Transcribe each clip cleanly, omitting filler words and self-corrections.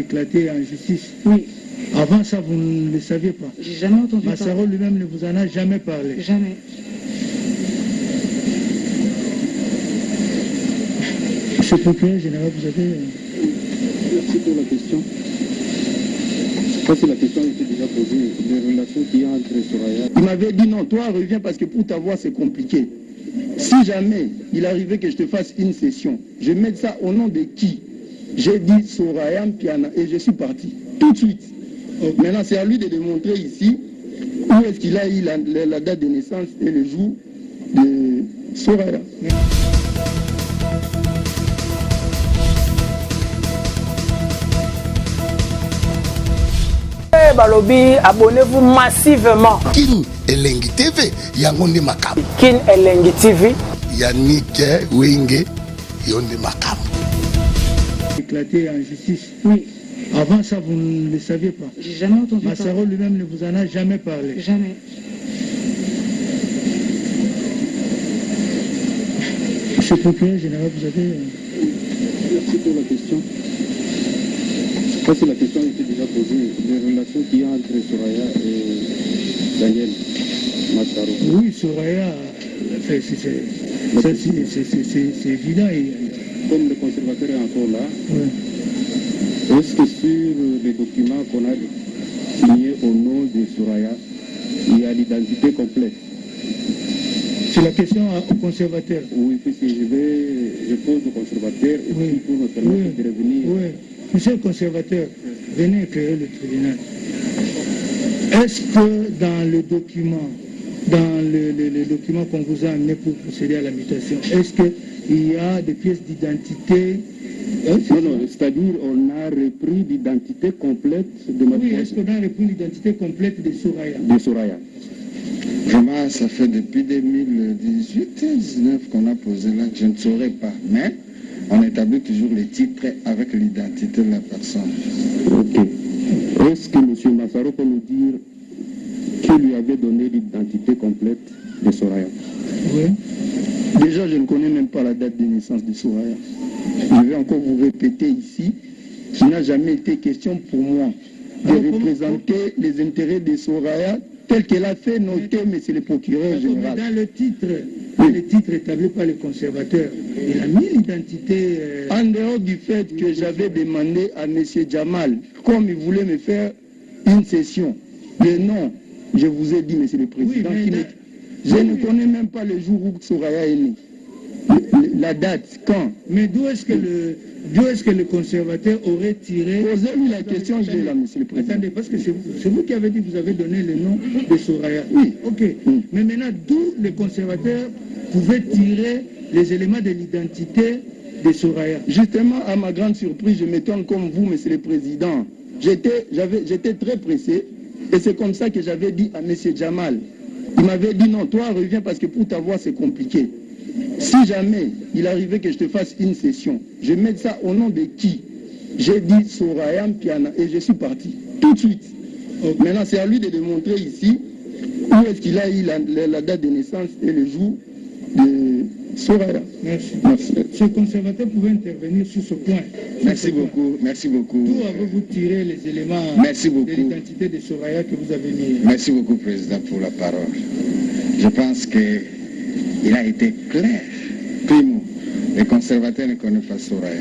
Éclaté en justice. Oui. Avant ça, vous ne le saviez pas. J'ai jamais entendu Massaro parler. lui-même ne vous en a jamais parlé. Jamais. Monsieur le procureur général, vous avez... Merci pour la question. Ça, c'est la question qui était déjà posée. Les relations qu'il y a entre Soraya. Il m'avait dit non, toi reviens parce que pour t'avoir c'est compliqué. Si jamais il arrivait que je te fasse une session, je mets ça au nom de qui? J'ai dit Soraya Mpiana et je suis parti. Tout de suite. Maintenant, c'est à lui de démontrer ici où est-ce qu'il a eu la date de naissance et le jour de Soraya. Balobi, abonnez-vous massivement. Kin Elengi TV, Yangonde Makam. Kin Elengi TV. Yannick Wenge, Yonde Makam. Éclaté en justice. Oui. Avant ça, vous ne le saviez pas. J'ai jamais entendu Massaro parler. lui-même ne vous en a jamais parlé. Jamais. Monsieur le procureur général, vous avez... Merci pour la question. Ça, c'est la question qui était déjà posée. Les relations qu'il y a entre Soraya et Daniel Massaro. Oui, Soraya, c'est évident. Comme le conservateur est encore là, Ouais. est-ce que sur les documents qu'on a signés au nom de Soraya, il y a l'identité complète? C'est la question au conservateur. Oui, puisque je pose au conservateur et Oui. puis pour me permettre de revenir. Oui. Monsieur le conservateur, venez éclairer le tribunal. Est-ce que dans le document, le document qu'on vous a amené pour procéder à la mutation, est-ce qu'il y a des pièces d'identité? Non, c'est-à-dire on a repris l'identité complète de ma Oui, est-ce qu'on a repris l'identité complète de Soraya? de Soraya. Vraiment, ça fait depuis 2018-19 qu'on a posé là, je ne saurais pas. Mais on établit toujours les titres avec l'identité de la personne. Ok. Est-ce que M. Massaro peut nous dire qui lui avait donné l'identité complète de Soraya? Oui. Déjà, je ne connais même pas la date de naissance de Soraya. Je vais encore vous répéter ici qu'il n'a jamais été question pour moi de représenter les intérêts de Soraya tel qu'elle a fait noter, mais c'est le procureur général. Dans le titre établi par le conservateur, il a mis l'identité... En dehors du fait que j'avais demandé à M. Jamal, comme il voulait me faire une session, le nom, je vous ai dit, M. le Président, je ne connais même pas le jour où Soraya est né. La date, quand? Mais d'où est-ce que le conservateur aurait tiré... Posez-lui la question, je l'ai là, M. le Président. Attendez, parce que c'est vous qui avez dit que vous avez donné le nom de Soraya. Oui. Ok. Mais maintenant, d'où le conservateur pouvait tirer les éléments de l'identité de Soraya? Justement, à ma grande surprise, je m'étonne comme vous, M. le Président. J'étais très pressé et c'est comme ça que j'avais dit à M. Jamal. Il m'avait dit non, toi reviens parce que pour t'avoir c'est compliqué. Si jamais il arrivait que je te fasse une session, je mets ça au nom de qui? J'ai dit Soraya Mpiana et je suis parti. Tout de suite. Maintenant, c'est à lui de démontrer ici où est-ce qu'il a eu la date de naissance et le jour de Soraya. Merci. Merci. Ce conservateur pouvait intervenir sur ce point. Merci beaucoup, merci beaucoup. D'où avez-vous tiré les éléments Merci beaucoup. de l'identité de Soraya que vous avez mis? Merci beaucoup, Président, pour la parole. Je pense qu'il a été clair. Primo, les conservateurs ne connaissent pas Soraya.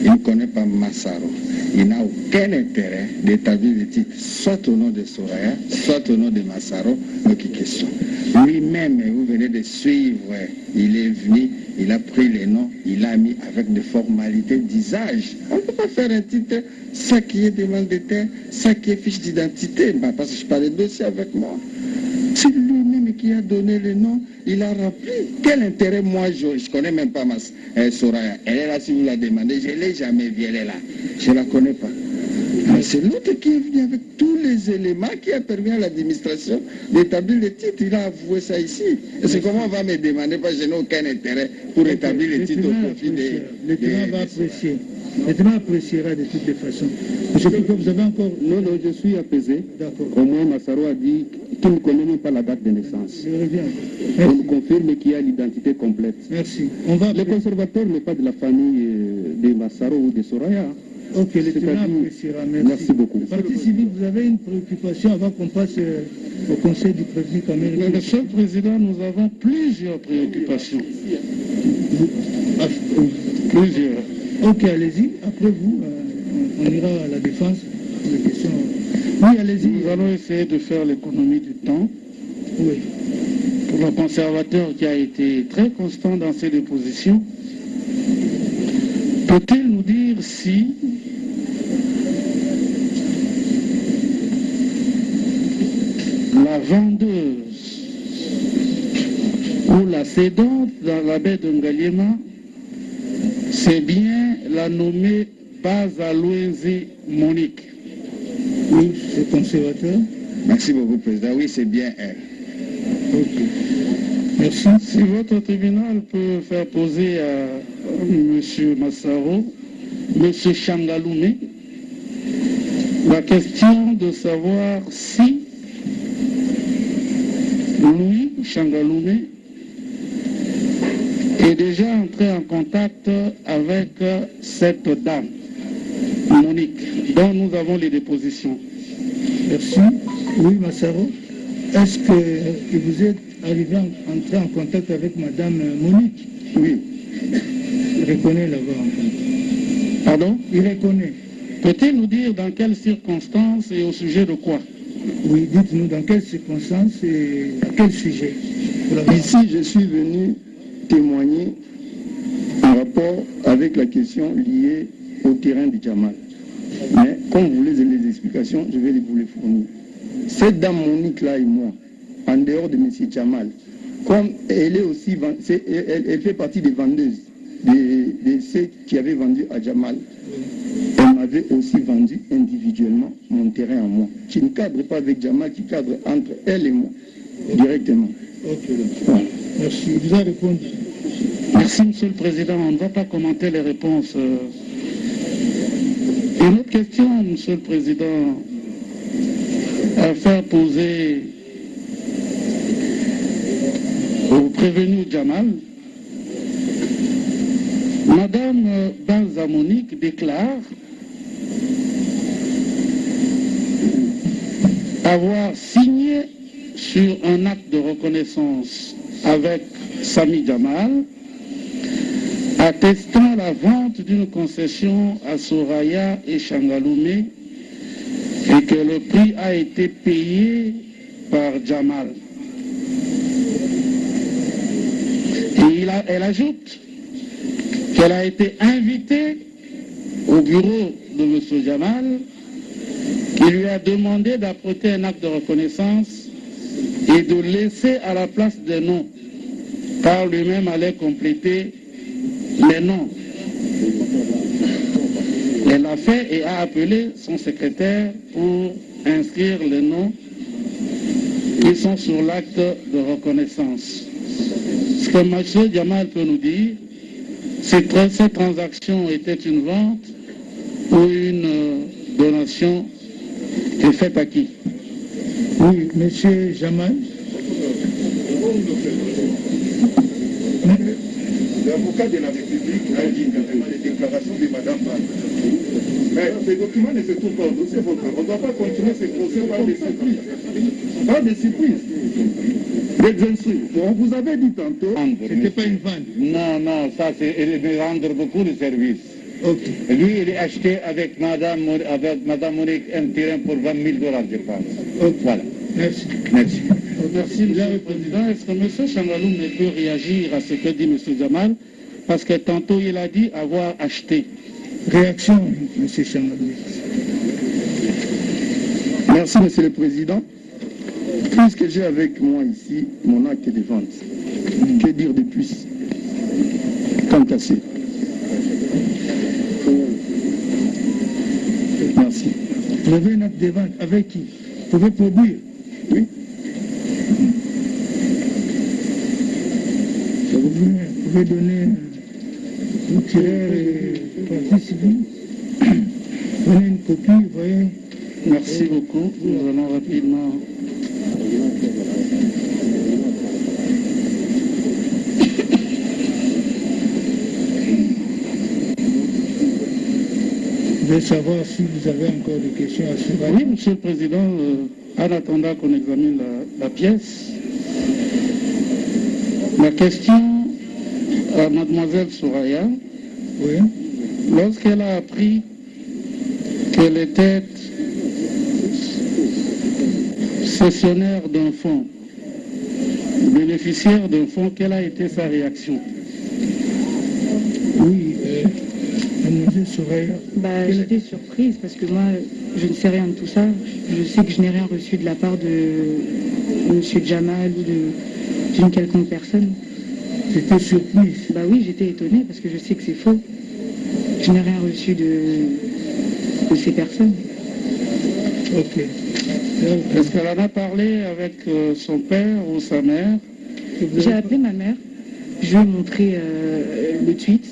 Il ne connaît pas Massaro. Il n'a aucun intérêt d'établir le titre soit au nom de Soraya, soit au nom de Massaro. Donc, question. Lui-même, vous venez de suivre, il est venu, il a pris les noms, il a mis avec des formalités d'usage. On ne peut pas faire un titre, ça qui est demande de terre, ça qui est fiche d'identité, parce que je parle de dossier avec moi. C'est lui-même qui a donné le nom, il a rappelé. Quel intérêt, moi, je ne connais même pas Soraya. Elle est là, si vous la demandez, je ne l'ai jamais vue, elle est là. Je ne la connais pas. Mais c'est l'autre qui est venu avec tous les éléments qui a permis à l'administration d'établir le titre. Il a avoué ça ici. Et c'est comment on va me demander, parce que je n'ai aucun intérêt pour établir le titre au profit des... Le tribunal va apprécier. Le tribunal appréciera de toutes les façons. Monsieur le Président, vous avez encore... Non, je suis apaisé. D'accord. Au moins, Massaro a dit qu'il ne connaît même pas la date de naissance. Je reviens. On Merci. nous confirme qu'il y a l'identité complète. Merci. On va... Le conservateur n'est pas de la famille de Massaro ou de Soraya. Ok, le tribunal C'est-à-dire- appréciera. Merci beaucoup. Partie civile, vous avez une préoccupation avant qu'on passe au conseil du président Kamel. Monsieur le Président, nous avons plusieurs préoccupations. Plusieurs. Ok, allez-y. Après vous, on ira à la défense. Les questions. Oui, allez-y. Nous allons essayer de faire l'économie du temps. Oui. Pour le conservateur qui a été très constant dans ses dépositions, peut-il nous dire si la vendeuse ou la cédante dans la baie de Ngaliema, c'est bien la nommée Bazalouenzi Monique? Oui, c'est conservateur. Merci beaucoup, Président. Oui, c'est bien elle. Ok. Merci. Si votre tribunal peut faire poser à M. Massaro, M. Changaloumé, la question de savoir si lui, Changaloumé, est déjà entré en contact avec cette dame, Monique, dont nous avons les dépositions. Merci. Oui, Massaro. Est-ce que vous êtes arrivé entré en contact avec Madame Monique? Oui. Il reconnaît l'avoir rencontré. Pardon? Il reconnaît. Peut-il nous dire dans quelles circonstances et au sujet de quoi? Oui, dites-nous dans quelles circonstances et à quel sujet. Ici, je suis venu témoigner en rapport avec la question liée au terrain du Djamal. Mais comme vous voulez les explications, je vais vous les fournir. Cette dame Monique-là et moi, en dehors de M. Djamal, comme elle est aussi, elle fait partie des vendeuses, de ceux qui avaient vendu à Djamal, elle m'avait aussi vendu individuellement mon terrain à moi, qui ne cadre pas avec Djamal, qui cadre entre elle et moi, directement. Ok, voilà. Merci. Il vous a répondu. Merci, Monsieur le Président. On ne va pas commenter les réponses. Une autre question, Monsieur le Président, à faire poser au prévenu Djamal. Madame Banza Monique déclare avoir signé sur un acte de reconnaissance avec Sami Djamal, attestant la vente d'une concession à Soraya et Changaloumé et que le prix a été payé par Djamal. Et elle ajoute qu'elle a été invitée au bureau de M. Djamal, qui lui a demandé d'apporter un acte de reconnaissance et de laisser à la place des noms, car lui-même allait compléter les noms. Elle l'a fait et a appelé son secrétaire pour inscrire les noms qui sont sur l'acte de reconnaissance. Ce que M. Djamal peut nous dire, c'est que cette transaction était une vente ou une donation et faite à qui? Oui, monsieur Jamal. L'avocat de la République a dit également les déclarations de Mme Ban. Mais ces documents ne se trouvent pas au dossier. On ne doit pas continuer ce procès par des surprises. Par des surprises. Des instruits. On vous avait dit tantôt. C'était pas une vente. Non, ça c'est rendre beaucoup de services. Ok. Lui, il est acheté avec Madame Monique un terrain pour $20 000, je pense. Ok. Voilà. Merci. Merci. Merci, Monsieur le Président, est-ce que M. Changaloum ne peut réagir à ce que dit M. Djamal? Parce que tantôt il a dit avoir acheté. Réaction, monsieur Changalou. Merci, Monsieur le Président. Puisque j'ai avec moi ici mon acte de vente, que dire de plus? Tant cassé. Merci. Vous avez un acte de vente avec qui? Vous pouvez produire? Oui. Vous pouvez donner un tireur et partie civile. Prenez une copie, vous voyez. Merci beaucoup. Nous allons rapidement. Vous Je veux savoir si vous avez encore des questions à ce Oui, Monsieur le Président, en attendant qu'on examine la pièce, la question à Mademoiselle Soraya, Oui. lorsqu'elle a appris qu'elle était cessionnaire d'un fonds, bénéficiaire d'un fonds, quelle a été sa réaction? Oui, Mademoiselle Soraya. J'étais surprise parce que moi, je ne sais rien de tout ça. Je sais que je n'ai rien reçu de la part de M. Jamal ou d'une quelconque personne. J'étais surprise. Bah oui, j'étais étonnée parce que je sais que c'est faux. Je n'ai rien reçu de ces personnes. Ok. Est-ce qu'elle en a parlé avec son père ou sa mère? J'ai appelé ma mère. Je lui ai montré le tweet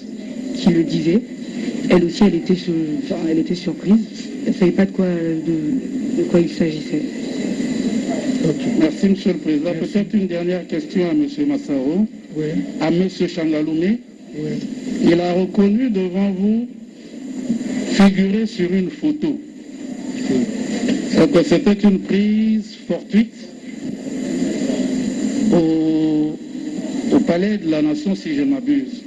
qui le disait. Elle aussi, elle était surprise. Elle ne savait pas de quoi il s'agissait. Okay. Merci, Monsieur le Président. Peut-être une dernière question à M. Massaro. Oui. À M. Changaloumé. Oui. Il a reconnu devant vous figurer sur une photo. Oui. Que c'était une prise fortuite au Palais de la Nation, si je ne m'abuse.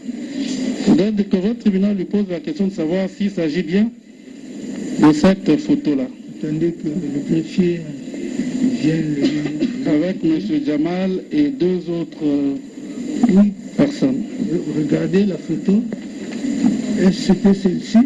Peut-être que votre tribunal lui pose la question de savoir s'il s'agit bien de cette photo-là. Attendez que le greffier vienne avec M. Jamal et deux autres personnes. Regardez la photo. Est-ce que c'était celle-ci?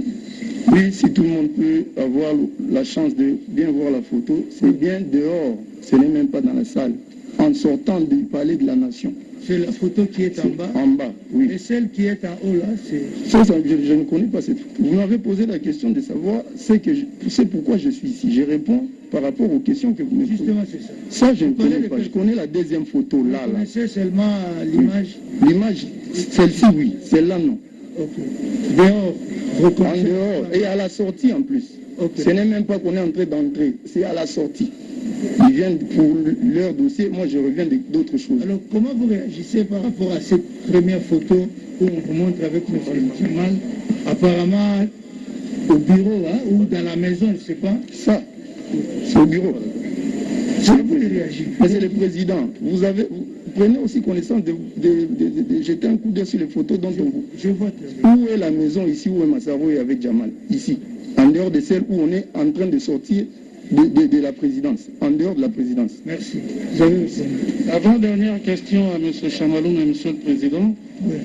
Oui, si tout le monde peut avoir la chance de bien voir la photo, c'est bien dehors, ce n'est même pas dans la salle, en sortant du Palais de la Nation. C'est la photo qui est en bas? En bas, oui. Et celle qui est en haut là, c'est... Je ne connais pas cette photo. Vous m'avez posé la question de savoir c'est pourquoi je suis ici. Je réponds par rapport aux questions que vous me posez. Justement, c'est ça. Ça, je ne connais pas. Je connais la deuxième photo là. Vous connaissez seulement l'image? Oui. L'image, celle-ci, oui. Celle-là, non. Ok. Dehors. En dehors. Et à la sortie en plus. Okay. Ce n'est même pas qu'on est en train d'entrer. C'est à la sortie. Ils viennent pour leur dossier, moi je reviens d'autres choses. Alors comment vous réagissez par rapport à cette première photo où on vous montre avec M. Jamal, apparemment au bureau ou dans la maison, je ne sais pas? Ça, c'est au bureau. Comment vous réagissez? Mais c'est le président. Vous prenez aussi connaissance de jeter un coup d'œil sur les photos dont on vous... Je vois très bien. Où est la maison ici, où est Massaro et avec Jamal? Ici. En dehors de celle où on est en train de sortir de la présidence, en dehors de la présidence. Merci. Vous avez aussi. Avant-dernière question à M. Chamaloum et M. le Président. Oui.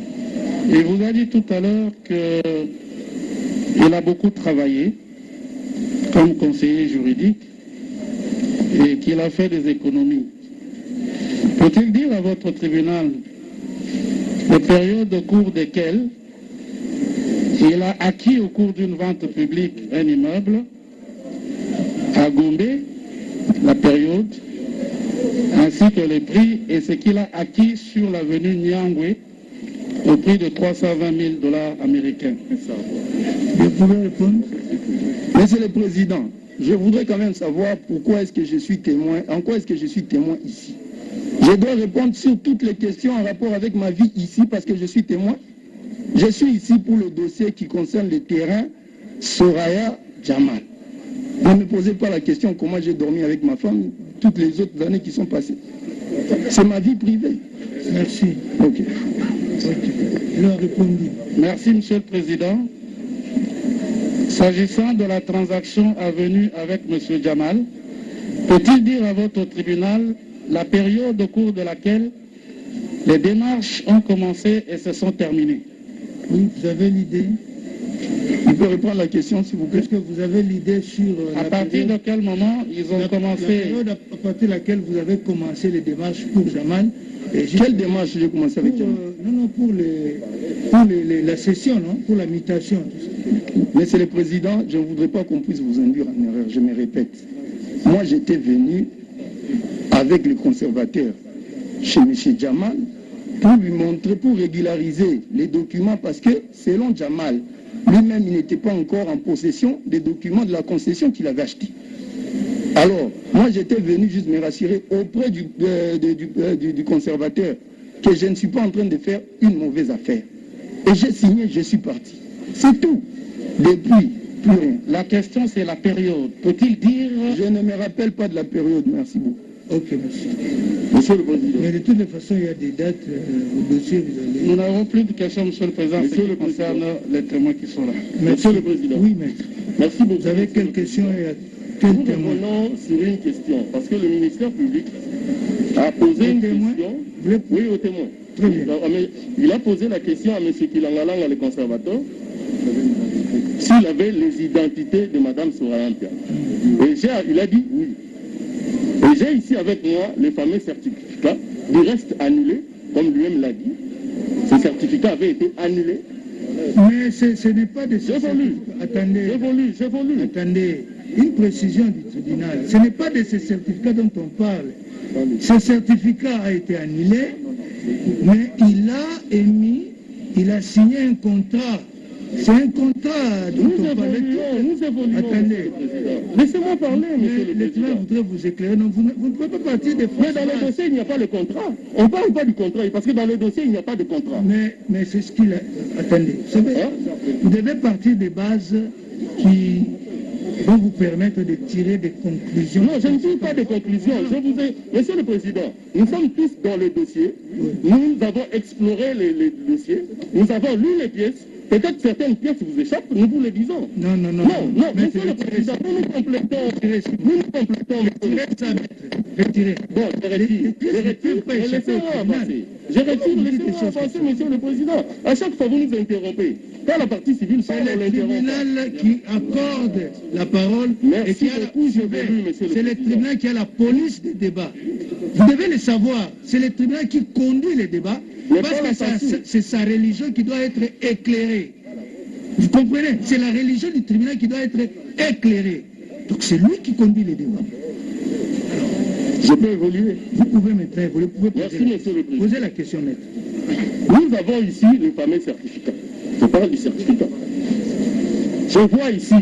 Il vous a dit tout à l'heure qu'il a beaucoup travaillé comme conseiller juridique et qu'il a fait des économies. Peut-il dire à votre tribunal les périodes au cours desquelles il a acquis au cours d'une vente publique un immeuble à Gombe, la période, ainsi que les prix et ce qu'il a acquis sur l'avenue Nyangwe au prix de 320 000 $ américains? Vous pouvez répondre? Monsieur le Président, je voudrais quand même savoir pourquoi est-ce que je suis témoin, en quoi est-ce que je suis témoin ici. Je dois répondre sur toutes les questions en rapport avec ma vie ici parce que je suis témoin. Je suis ici pour le dossier qui concerne le terrain Soraya Jamal. Ne me posez pas la question comment j'ai dormi avec ma femme toutes les autres années qui sont passées. C'est ma vie privée. Merci. Ok. Je leur répondu. Merci, Monsieur le Président. S'agissant de la transaction avenue avec M. Jamal, peut-il dire à votre tribunal la période au cours de laquelle les démarches ont commencé et se sont terminées? Oui, vous avez l'idée? Il peut répondre à la question, s'il vous plaît. Est-ce que vous avez l'idée sur à partir de quel moment ils ont commencé? La période à partir de laquelle vous avez commencé les démarches pour Jamal. Quelle démarche j'ai commencé avec Jamal? Non, pour la session, non? Pour la mutation. Monsieur le Président, je ne voudrais pas qu'on puisse vous induire en erreur, je me répète. Moi, j'étais venu avec le conservateur chez M. Jamal pour lui montrer, pour régulariser les documents parce que, selon Jamal, lui-même, il n'était pas encore en possession des documents de la concession qu'il avait acheté. Alors, moi, j'étais venu juste me rassurer auprès du conservateur que je ne suis pas en train de faire une mauvaise affaire. Et j'ai signé, je suis parti. C'est tout. Depuis Plus rien. La question, c'est la période. Peut-il dire... Je ne me rappelle pas de la période, merci beaucoup. Ok, merci. Monsieur le Président. Mais de toutes les façons, il y a des dates au dossier, vous allez... Nous n'avons plus de questions, Monsieur le Président, Monsieur ce qui le Président. concerne les témoins qui sont là. Monsieur le Président. Oui, maître. Merci beaucoup. Vous avez quelle question et à quel Nous témoin? revenons sur une question, parce que le ministère public a posé une témoin? question. Vous voulez- Oui, au témoin. Très bien. Il a posé la question à M. Kilangalanga, le conservateur, s'il avait les identités de Mme Soraya Mpia. Et il a dit oui. Et j'ai ici avec moi les fameux certificats du reste annulés, comme lui-même l'a dit. Ces certificats avaient été annulés. Mais ce n'est pas de... J'ai voulu. Attendez. J'ai voulu. Attendez, une précision du tribunal. Ce n'est pas de ces certificats dont on parle. Ce certificat a été annulé, mais il a signé un contrat. C'est un contrat dont on parlait. Nous évoluons. Attendez. Laissez-moi parler, monsieur le Le Président. tribunal voudrait vous éclairer. Non, vous ne pouvez pas partir des Mais dans le dossier, il n'y a pas de contrat. On ne parle pas du contrat, parce que dans le dossier, il n'y a pas de contrat. Mais c'est ce qu'il a... Attendez. Vous savez, vous devez partir des bases qui vont vous permettre de tirer des conclusions. Non, je ne tire pas de conclusion. Monsieur le Président, nous sommes tous dans le dossier. Nous avons exploré les dossiers. Nous avons lu les pièces. Peut-être certaines pièces vous échappent, nous vous le disons. Non, Monsieur le Président, nous complétons. Retirez ça, maître. Retirez. Bon, je retire, mais laissez-moi avancer. Je retire, laissez-moi avancer, monsieur le Président. À chaque fois, vous nous interrompez. Quand la partie civile parle, on C'est le l'interrompt. tribunal qui accorde la parole. Merci et qui a beaucoup, je l'ai vu, monsieur le C'est le Président. tribunal qui a la police des débats. Vous devez le savoir. C'est le tribunal qui conduit les débats. Mais Parce pas la que partie. c'est sa religion qui doit être éclairée. Vous comprenez? C'est la religion du tribunal qui doit être éclairée. Donc c'est lui qui conduit les débats. Je peux évoluer. Vous pouvez maintenant évoluer. Vous pouvez Merci, monsieur le Président. poser la question, maître. Nous avons ici le fameux certificat. Je parle du certificat. Je vois ici